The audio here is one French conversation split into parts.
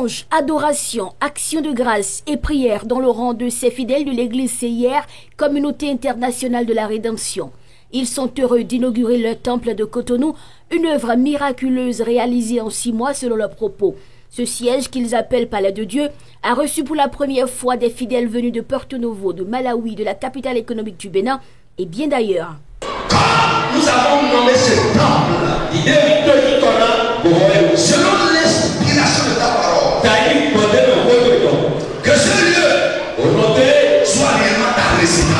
Louange, adoration, action de grâce et prière dans le rang de ces fidèles de l'église CIR, Communauté internationale de la rédemption. Ils sont heureux d'inaugurer le temple de Cotonou, une œuvre miraculeuse réalisée en 6 mois selon leurs propos. Ce siège qu'ils appellent Palais de Dieu a reçu pour la première fois des fidèles venus de Porto Novo, de Malawi, de la capitale économique du Bénin et bien d'ailleurs. Quand nous avons nommé ce temple, selon l'inspiration de ta parole, que ce lieu soit réellement ta résidence.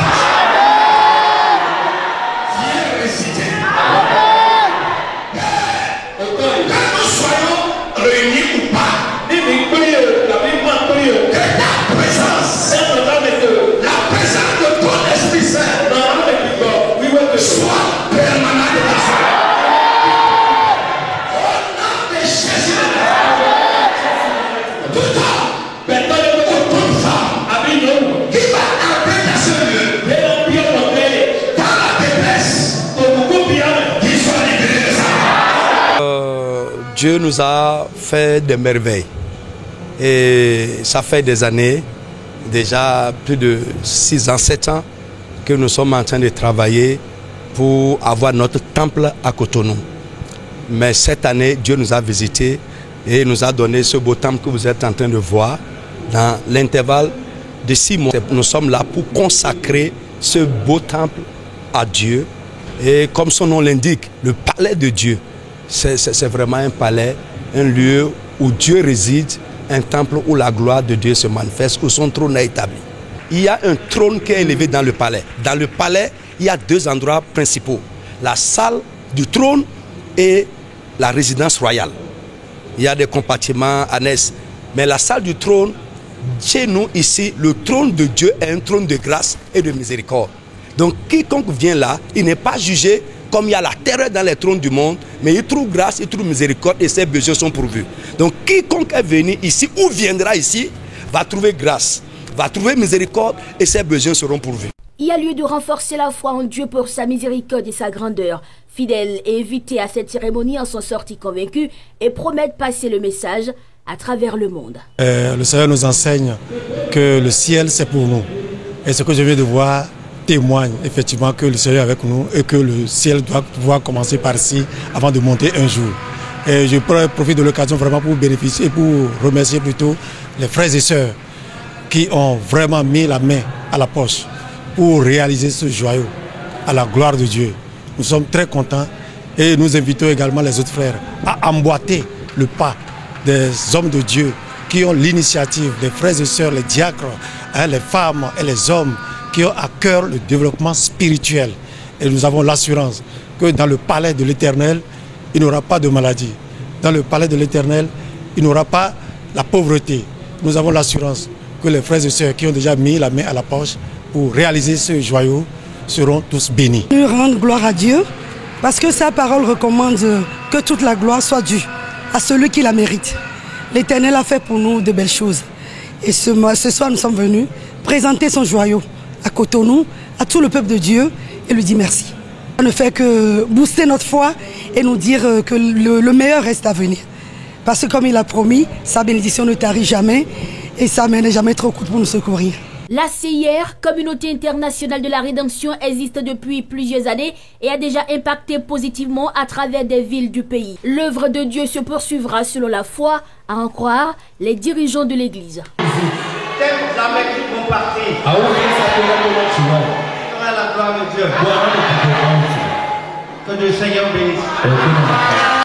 Viens résider. Que nous soyons réunis ou pas, que ta présence, la présence de ton Esprit Saint, soit permanente dans ce lieu. Dieu nous a fait des merveilles et ça fait des années, déjà plus de 6 ans, 7 ans que nous sommes en train de travailler pour avoir notre temple à Cotonou. Mais cette année, Dieu nous a visités et nous a donné ce beau temple que vous êtes en train de voir. Dans l'intervalle de 6 mois, nous sommes là pour consacrer ce beau temple à Dieu. Et comme son nom l'indique, le palais de Dieu. C'est vraiment un palais, un lieu où Dieu réside, un temple où la gloire de Dieu se manifeste, où son trône est établi. Il y a un trône qui est élevé dans le palais. Dans le palais, il y a 2 endroits principaux. La salle du trône et la résidence royale. Il y a des compartiments annexes. Mais la salle du trône, chez nous ici, le trône de Dieu est un trône de grâce et de miséricorde. Donc quiconque vient là, il n'est pas jugé comme il y a la terreur dans les trônes du monde, mais il trouve grâce, il trouve miséricorde et ses besoins sont pourvus. Donc quiconque est venu ici ou viendra ici, va trouver grâce, va trouver miséricorde et ses besoins seront pourvus. Il y a lieu de renforcer la foi en Dieu pour sa miséricorde et sa grandeur. Fidèles et invités à cette cérémonie en sont sortis convaincus et promettent passer le message à travers le monde. Le Seigneur nous enseigne que le ciel c'est pour nous. Et ce que je viens de voir témoigne effectivement que le Seigneur est avec nous et que le ciel doit pouvoir commencer par ici avant de monter un jour. Et je profite de l'occasion vraiment pour bénéficier, pour remercier plutôt les frères et sœurs qui ont vraiment mis la main à la poche pour réaliser ce joyau à la gloire de Dieu. Nous sommes très contents et nous invitons également les autres frères à emboîter le pas des hommes de Dieu qui ont l'initiative, les frères et sœurs, les diacres, les femmes et les hommes qui ont à cœur le développement spirituel. Et nous avons l'assurance que dans le palais de l'Éternel, il n'y aura pas de maladie. Dans le palais de l'Éternel, il n'y aura pas la pauvreté. Nous avons l'assurance que les frères et sœurs qui ont déjà mis la main à la poche pour réaliser ce joyau seront tous bénis. Nous rendons gloire à Dieu parce que sa parole recommande que toute la gloire soit due à celui qui la mérite. L'Éternel a fait pour nous de belles choses. Et ce soir, nous sommes venus présenter son joyau à Cotonou, à tout le peuple de Dieu et lui dire merci. Ça ne fait que booster notre foi et nous dire que le meilleur reste à venir. Parce que comme il a promis, sa bénédiction ne tarit jamais et sa main n'est jamais trop courte pour nous secourir. La CIR, Communauté internationale de la rédemption, existe depuis plusieurs années et a déjà impacté positivement à travers des villes du pays. L'œuvre de Dieu se poursuivra selon la foi, à en croire les dirigeants de l'Église. Jamais qu'ils vont partir. La gloire de Dieu. Que le Seigneur bénisse.